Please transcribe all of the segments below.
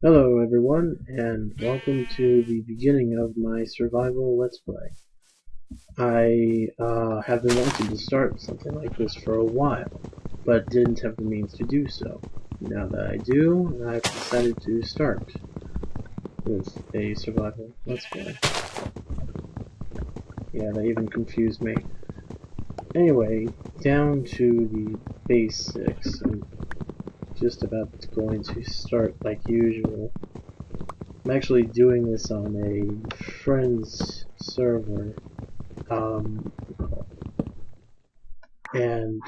Hello everyone, and welcome to the beginning of my survival let's play. I have been wanting to start something like this for a while, but didn't have the means to do so. Now that I do, I've decided to start with a survival let's play. Yeah, that even confused me. Anyway, down to the basics. I'm just about going to start like usual. I'm actually doing this on a friend's server, and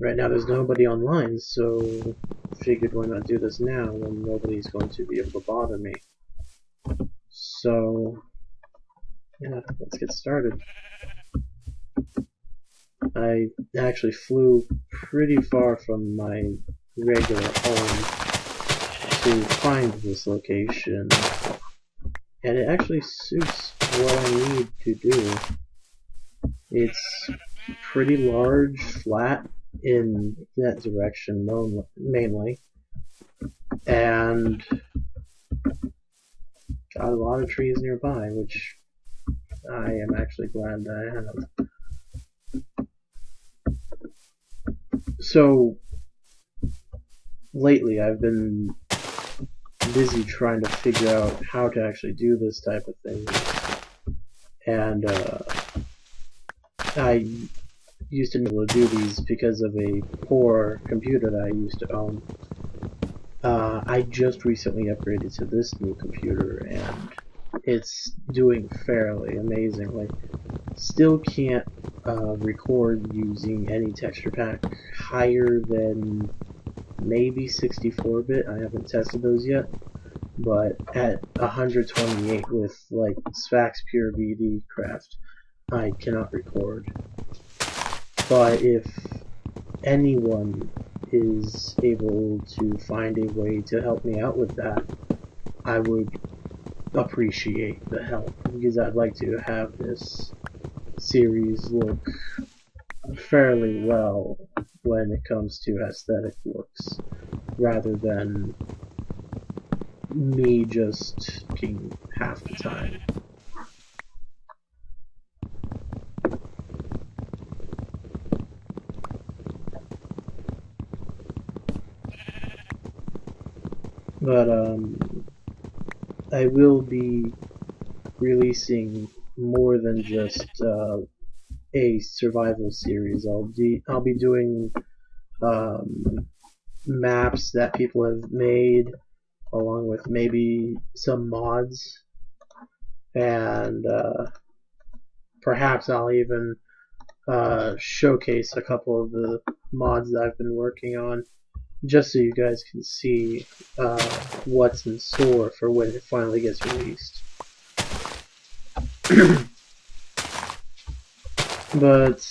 right now there's nobody online, so I figured why not do this now when nobody's going to be able to bother me. So, yeah, let's get started. I actually flew pretty far from my regular home to find this location, and it actually suits what I need to do. It's pretty large, flat in that direction mainly, and got a lot of trees nearby, which I am actually glad that I have. So lately I've been busy trying to figure out how to actually do this type of thing, and I used to be able to do these because of a poor computer that I used to own. I just recently upgraded to this new computer, and it's doing fairly amazingly. Still can't record using any texture pack higher than maybe 64-bit. I haven't tested those yet, but at 128 with like Sphax Pure VD Craft, I cannot record. But if anyone is able to find a way to help me out with that, I would appreciate the help, because I'd like to have this series look fairly well when it comes to aesthetic looks, rather than me just talking half the time. But I will be releasing more than just a survival series. I'll be doing maps that people have made, along with maybe some mods, and perhaps I'll even showcase a couple of the mods that I've been working on, just so you guys can see what's in store for when it finally gets released. But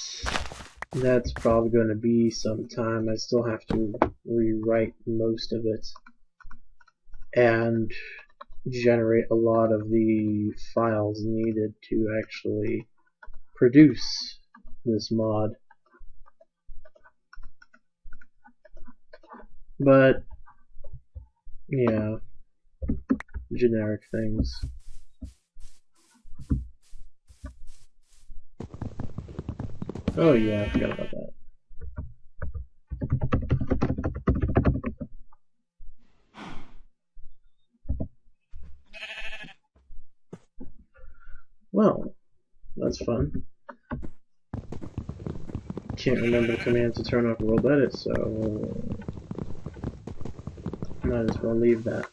that's probably going to be some time. I still have to rewrite most of it and generate a lot of the files needed to actually produce this mod. But yeah, generic things. Oh yeah, I forgot about that. Well, that's fun. Can't remember the command to turn off world edit, so might as well leave that.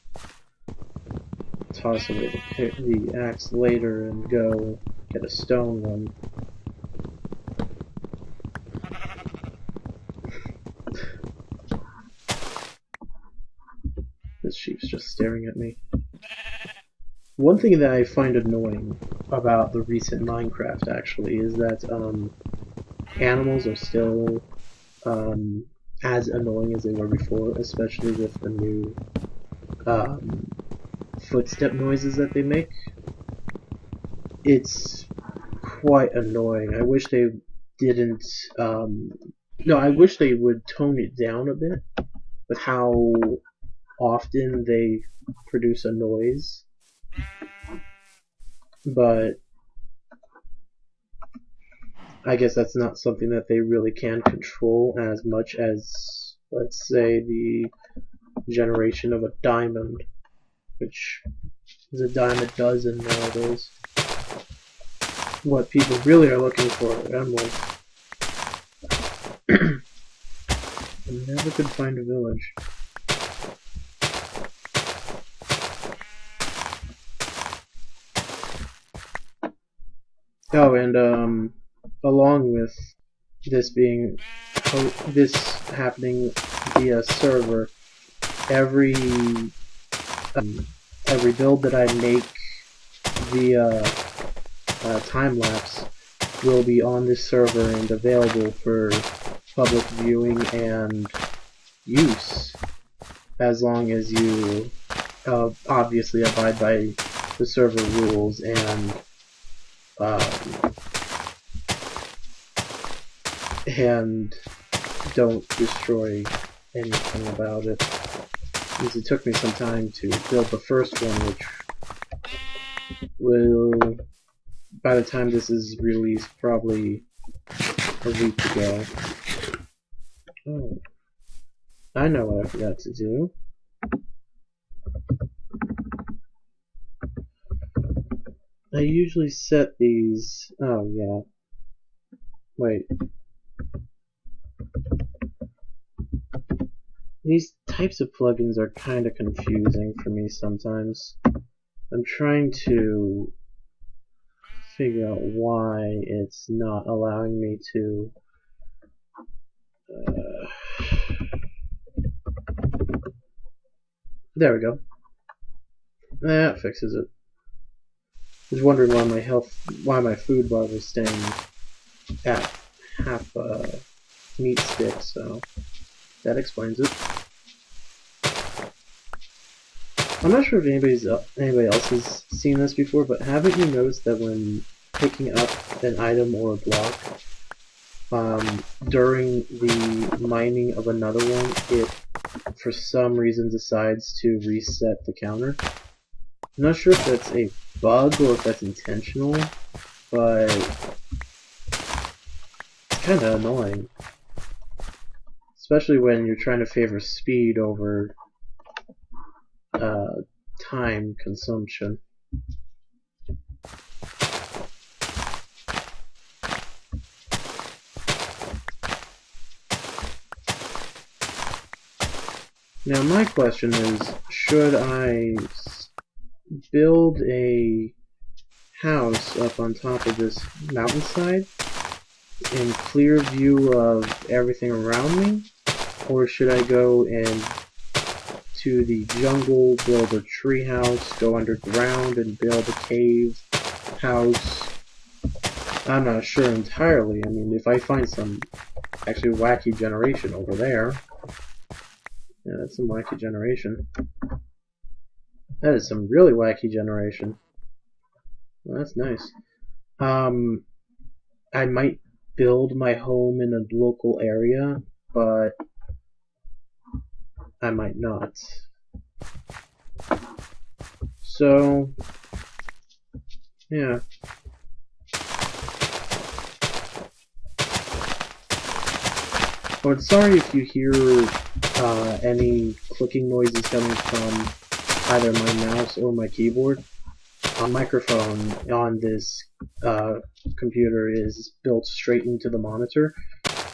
Toss away the axe later and go get a stone one. This sheep's just staring at me. One thing that I find annoying about the recent Minecraft, actually, is that animals are still as annoying as they were before, especially with the new footstep noises that they make. It's quite annoying. I wish they didn't. No, I wish they would tone it down a bit with how often they produce a noise, but I guess that's not something that they really can control as much as, let's say, the generation of a diamond, which is a dime a dozen nowadays. What people really are looking for are emeralds. I never could find a village. Oh, and along with this being this happening via server, every build that I make via time lapse will be on this server and available for public viewing and use, as long as you obviously abide by the server rules and don't destroy anything about it. Because it took me some time to build the first one, which will, by the time this is released, probably a week ago. Oh, I know what I forgot to do. I usually set these... Oh, yeah. Wait. These types of plugins are kind of confusing for me sometimes. I'm trying to figure out why it's not allowing me to... There we go. That fixes it. I was wondering why my food bar was staying at half a meat stick, so that explains it. I'm not sure if anybody else has seen this before, but haven't you noticed that when picking up an item or a block, during the mining of another one, it for some reason decides to reset the counter? I'm not sure if that's a bug or if that's intentional, but it's kind of annoying. Especially when you're trying to favor speed over time consumption. Now my question is, should I build a house up on top of this mountainside in clear view of everything around me, or should I go and to the jungle, build a tree house, go underground and build a cave house? I'm not sure entirely. I mean, if I find some actually wacky generation over there, yeah, that's some wacky generation. That is some really wacky generation. Well, that's nice. I might build my home in a local area, but I might not. So, yeah. Oh, and sorry if you hear any clicking noises coming from either my mouse or my keyboard. The microphone on this computer is built straight into the monitor,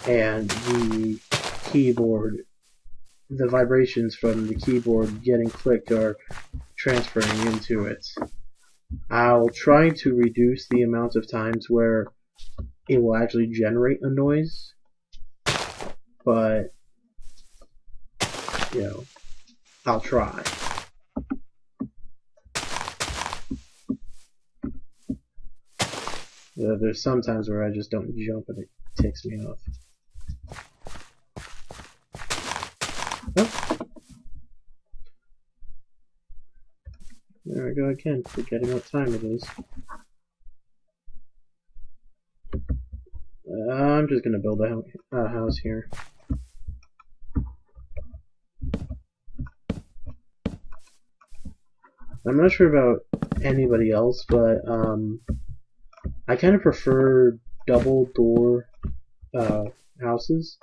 and the keyboard, the vibrations from the keyboard getting clicked are transferring into it. I'll try to reduce the amount of times where it will actually generate a noise, but, you know, I'll try. There's some times where I just don't jump and it ticks me off. Oh. There we go again, forgetting what time it is. I'm just gonna build a house here. I'm not sure about anybody else, but I kind of prefer double door houses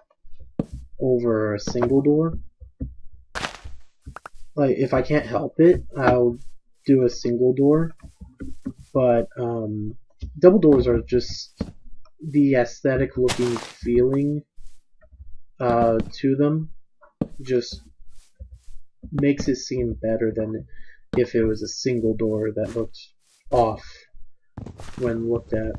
over a single door. Like, if I can't help it, I'll do a single door, but double doors are just the aesthetic looking feeling to them just makes it seem better than if it was a single door that looked off when looked at.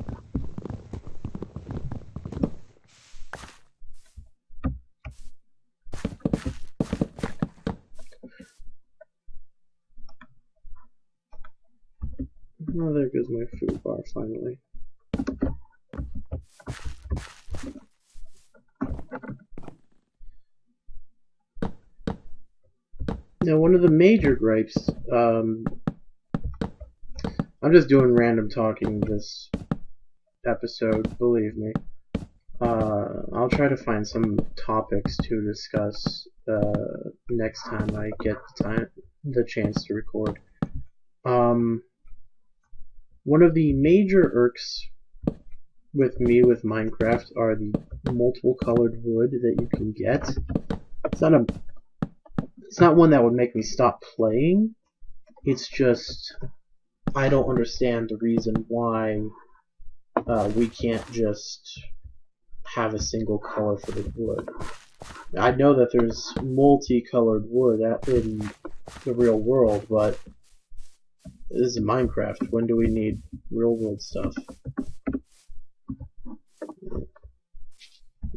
Oh, there goes my food bar finally. Now, one of the major gripes, I'm just doing random talking this episode, believe me. I'll try to find some topics to discuss next time I get the chance to record. One of the major irks with me with Minecraft are the multiple colored wood that you can get. It's not one that would make me stop playing. It's just I don't understand the reason why we can't just have a single color for the wood. I know that there's multicolored wood in the real world, but this is Minecraft. When do we need real world stuff?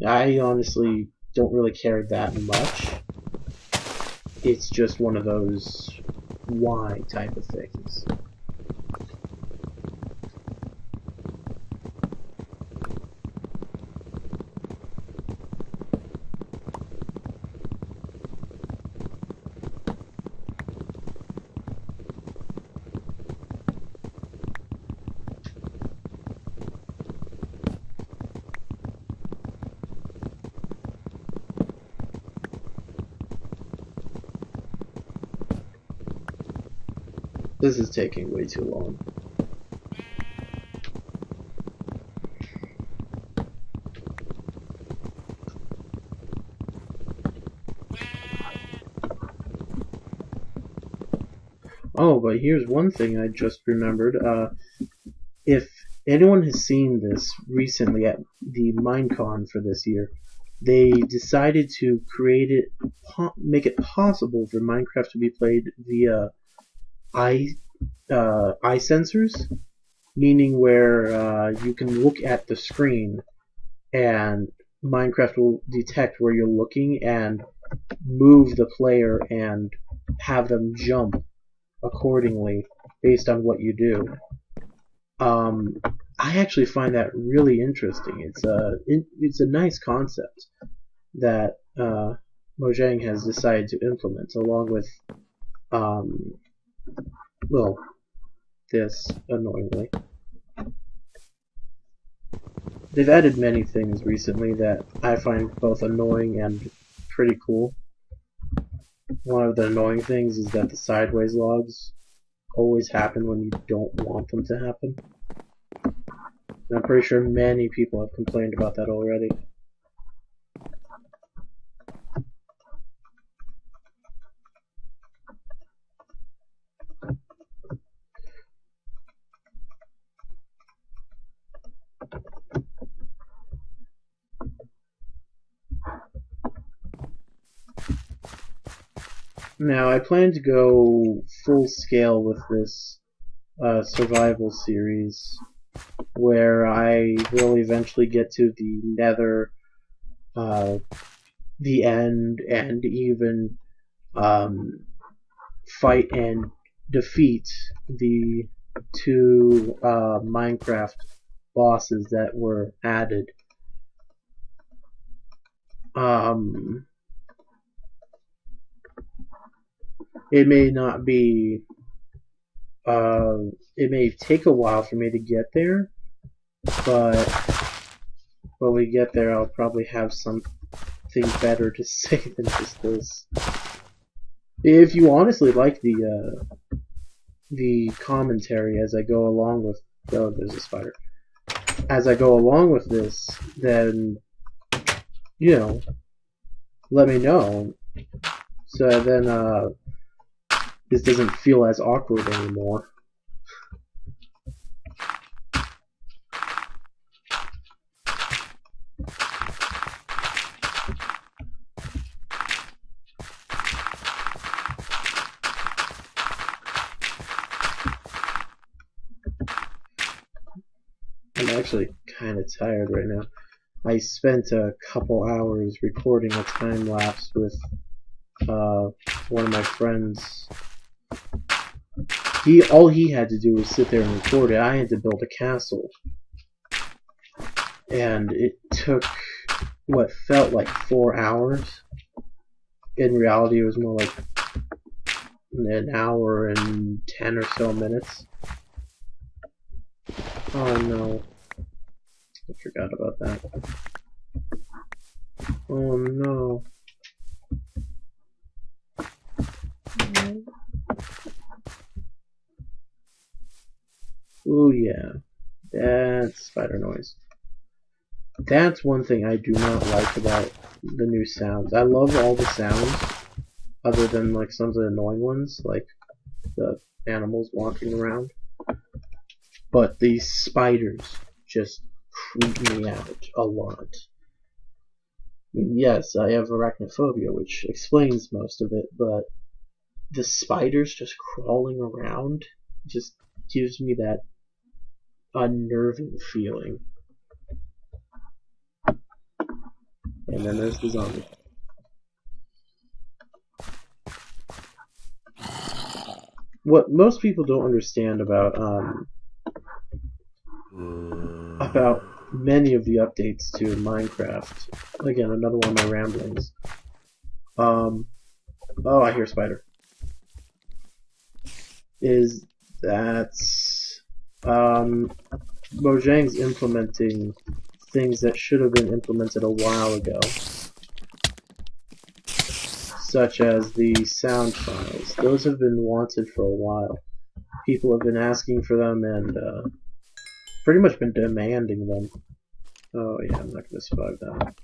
I honestly don't really care that much. It's just one of those why type of things. This is taking way too long. Oh, but here's one thing I just remembered. If anyone has seen this recently at the Minecon for this year, they decided to make it possible for Minecraft to be played via eye sensors, meaning where you can look at the screen and Minecraft will detect where you're looking and move the player and have them jump accordingly based on what you do. I actually find that really interesting. It's a nice concept that Mojang has decided to implement, along with well, this annoyingly. They've added many things recently that I find both annoying and pretty cool. One of the annoying things is that the sideways logs always happen when you don't want them to happen. And I'm pretty sure many people have complained about that already. Now, I plan to go full scale with this survival series, where I will eventually get to the Nether, the end, and even fight and defeat the two Minecraft bosses that were added. It may not be, it may take a while for me to get there, but when we get there I'll probably have something better to say than just this. If you honestly like the the commentary as I go along with. Oh, there's a spider. As I go along with this, then let me know, so then this doesn't feel as awkward anymore. I'm actually kind of tired right now. I spent a couple hours recording a time lapse with one of my friends. All he had to do was sit there and record it. I had to build a castle, and it took what felt like 4 hours. In reality, it was more like an hour and 10 or so minutes. Oh no. I forgot about that. Oh no. Ooh yeah. That's spider noise. That's one thing I do not like about the new sounds. I love all the sounds, other than like some of the annoying ones, like the animals walking around. But these spiders just creep me out a lot. I mean, yes, I have arachnophobia, which explains most of it, but the spiders just crawling around just gives me that unnerving feeling. And then there's the zombie. What most people don't understand about many of the updates to Minecraft, again, another one of my ramblings. Oh, I hear spider. Is that Mojang's implementing things that should have been implemented a while ago, such as the sound files. Those have been wanted for a while. People have been asking for them and pretty much been demanding them. Oh yeah, I'm not going to survive that.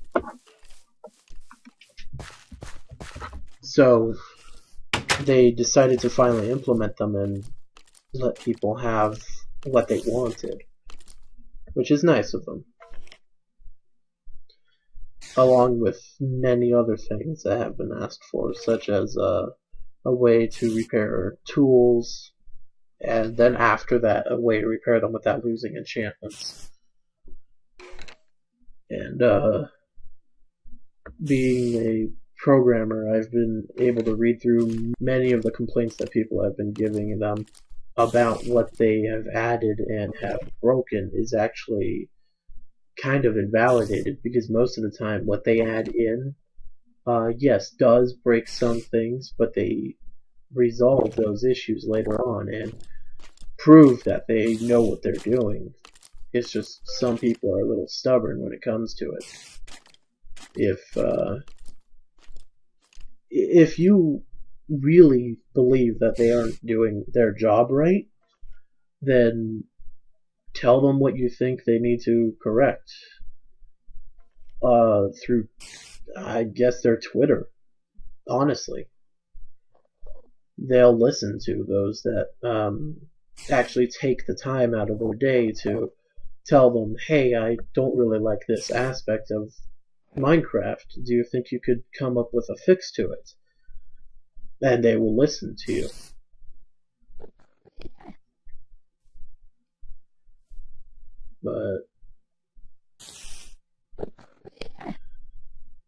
So they decided to finally implement them and let people have what they wanted, which is nice of them. Along with many other things that have been asked for, such as a way to repair tools, and then after that, a way to repair them without losing enchantments. And being a programmer, I've been able to read through many of the complaints that people have been giving them about what they have added and have broken is actually kind of invalidated, because most of the time what they add in, yes, does break some things, but they resolve those issues later on and prove that they know what they're doing. It's just some people are a little stubborn when it comes to it. If you really believe that they aren't doing their job right, then tell them what you think they need to correct through, I guess, their Twitter. Honestly, they'll listen to those that actually take the time out of their day to tell them, hey, I don't really like this aspect of Minecraft. Do you think you could come up with a fix to it? And they will listen to you. But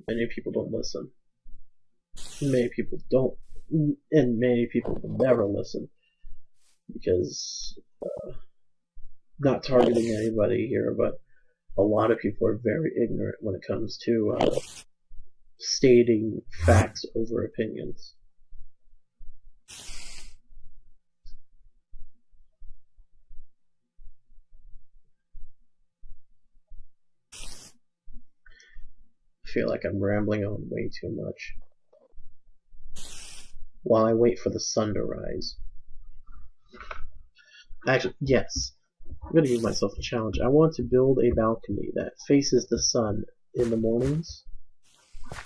many people don't listen. Many people don't, and many people will never listen, because not targeting anybody here, but a lot of people are very ignorant when it comes to stating facts over opinions. I feel like I'm rambling on way too much. While I wait for the sun to rise. Actually, yes. I'm gonna give myself a challenge. I want to build a balcony that faces the sun in the mornings,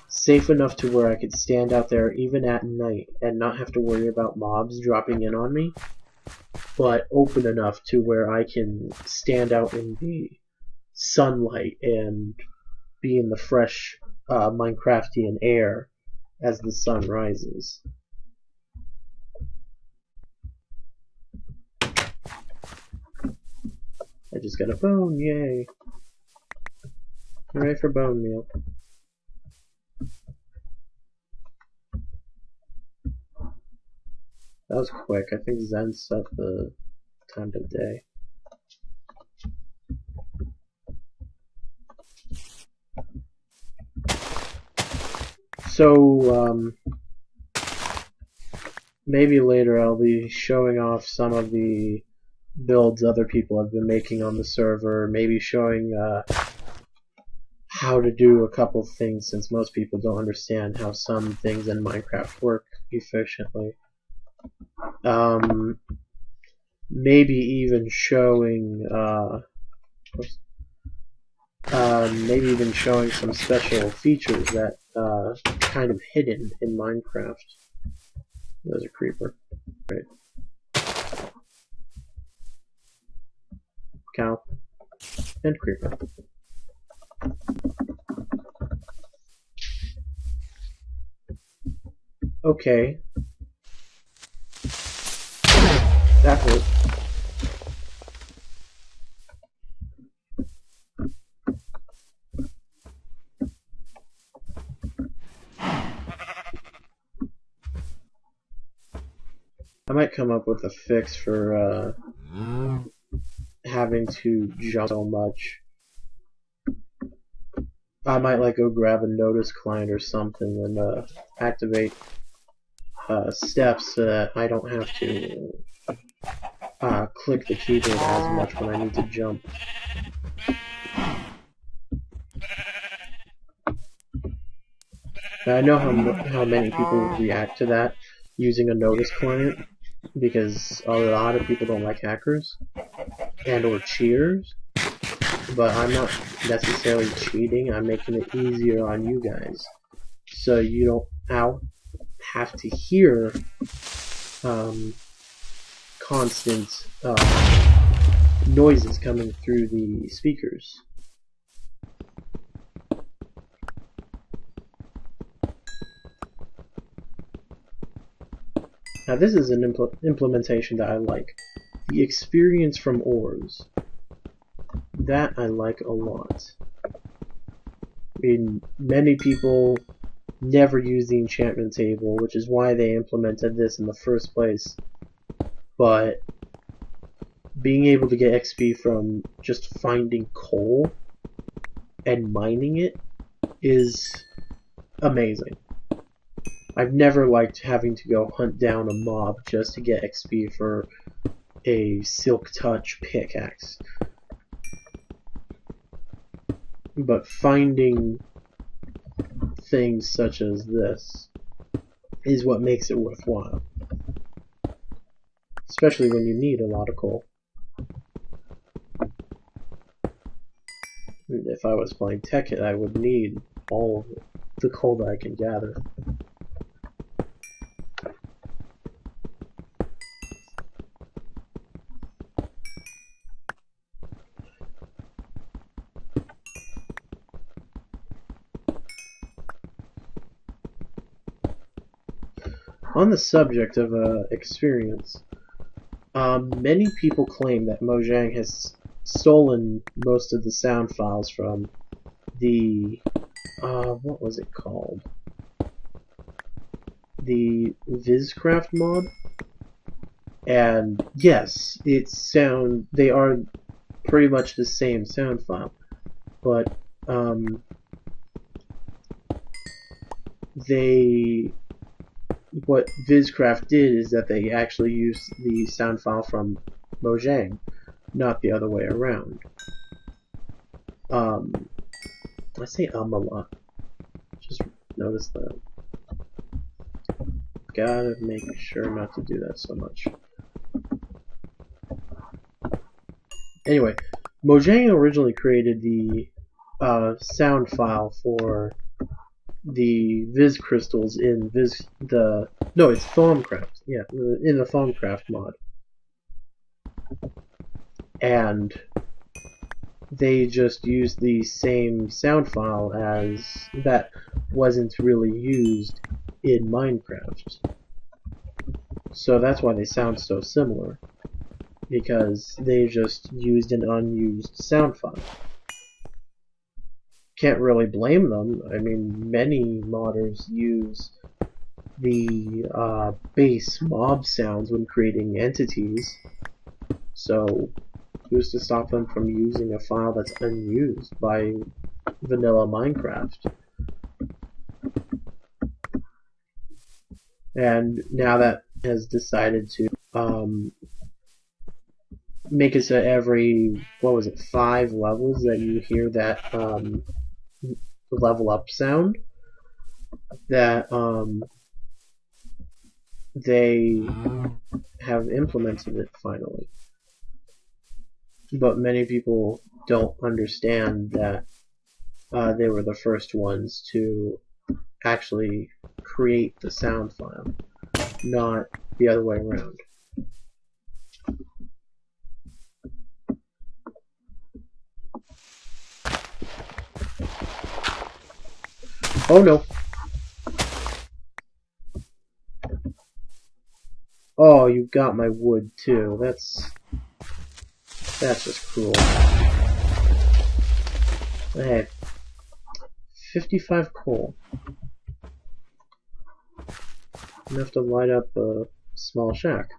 safe enough to where I could stand out there even at night and not have to worry about mobs dropping in on me, but open enough to where I can stand out in the sunlight and be in the fresh Minecraftian air as the sun rises. I just got a bone, yay! Hooray for bone meal. That was quick. I think Zen set the time of day. So, maybe later I'll be showing off some of the builds other people have been making on the server, maybe showing how to do a couple things, since most people don't understand how some things in Minecraft work efficiently. Maybe even showing some special features that kind of hidden in Minecraft. There's a creeper. Right. Cow. And creeper. Okay. That hurt. I might come up with a fix for having to jump so much. I might like go grab a notice client or something and activate steps so that I don't have to click the keyboard as much when I need to jump. I know how many people would react to that using a notice client, because a lot of people don't like hackers and or cheaters, but I'm not necessarily cheating. I'm making it easier on you guys, so you don't have to hear constant noises coming through the speakers. Now this is an implementation that I like. The experience from ores. That I like a lot. I mean, many people never use the enchantment table, which is why they implemented this in the first place. But being able to get XP from just finding coal and mining it is amazing. I've never liked having to go hunt down a mob just to get XP for a Silk Touch pickaxe. But finding things such as this is what makes it worthwhile. Especially when you need a lot of coal. If I was playing Tekkit, I would need all of the coal that I can gather. On the subject of experience, many people claim that Mojang has stolen most of the sound files from the what was it called? The Vizcraft mod? And yes, they are pretty much the same sound file, but what Vizcraft did is that they actually used the sound file from Mojang, not the other way around. I say a lot. Just notice that. Gotta make sure not to do that so much. Anyway, Mojang originally created the sound file for the Viz crystals in it's Thaumcraft. Yeah, in the Thaumcraft mod. And they just used the same sound file as that wasn't really used in Minecraft. So that's why they sound so similar, because they just used an unused sound file. Can't really blame them. I mean, many modders use the base mob sounds when creating entities, so who's to stop them from using a file that's unused by vanilla Minecraft? And now that has decided to make it so every, 5 levels that you hear that level up sound, that they have implemented it finally. But many people don't understand that they were the first ones to actually create the sound file, not the other way around. Oh no! Oh, you got my wood too. That's just cruel. I had 55 coal. Enough to light up a small shack.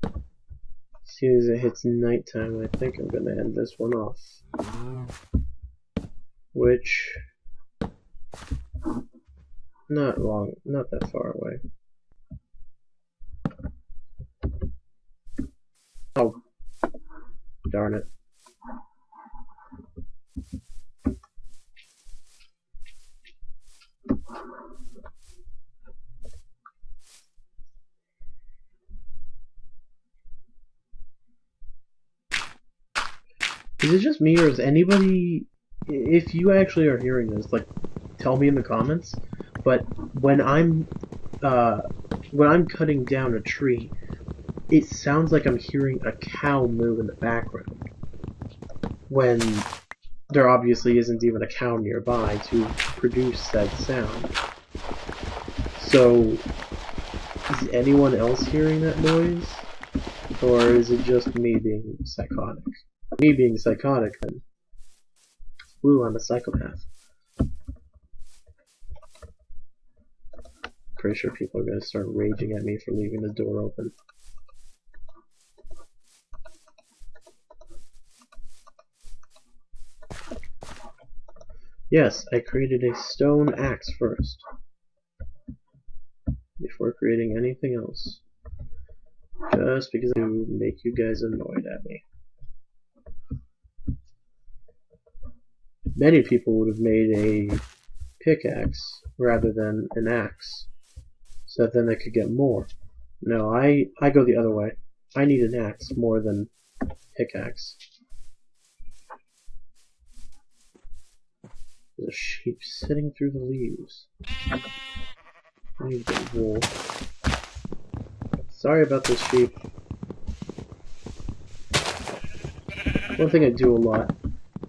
As soon as it hits nighttime, I think I'm gonna end this one off. Which, not that far away. Oh, darn it. Is it just me, or is anybody, if you actually are hearing this, like, tell me in the comments, but when I'm cutting down a tree, it sounds like I'm hearing a cow moo in the background, when there obviously isn't even a cow nearby to produce said sound. So, is anyone else hearing that noise? Or is it just me being psychotic? Me being psychotic, then. Ooh, I'm a psychopath. Pretty sure people are gonna start raging at me for leaving the door open. Yes, I created a stone axe first, before creating anything else. Just because I make you guys annoyed at me. Many people would have made a pickaxe rather than an axe, so that then they could get more. No, I go the other way. I need an axe more than pickaxe. There's a sheep sitting through the leaves. I need to get wool. Sorry about this sheep. One thing I do a lot,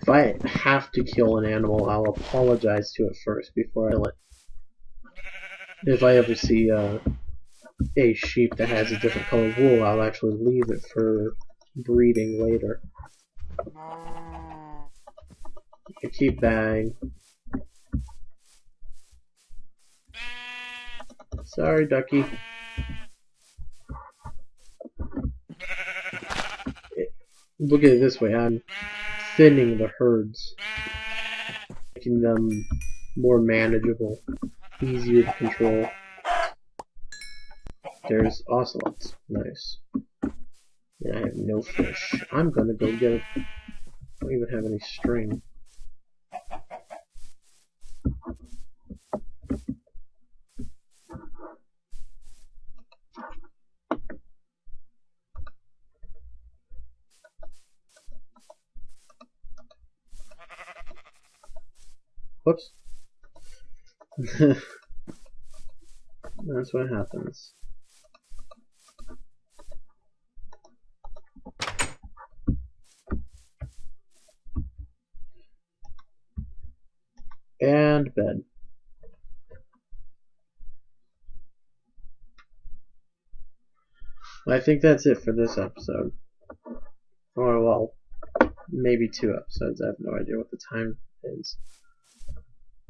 if I have to kill an animal, I'll apologize to it first before I kill it. If I ever see a sheep that has a different color wool, I'll actually leave it for breeding later. I keep bang. Sorry, ducky. Look at it this way, I'm thinning the herds, making them more manageable, easier to control. There's ocelots. Nice. And I have no fish. I'm gonna go get it. I don't even have any string. Whoops. That's what happens. And bed. I think that's it for this episode. Or, well, maybe 2 episodes. I have no idea what the time is.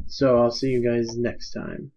So I'll see you guys next time.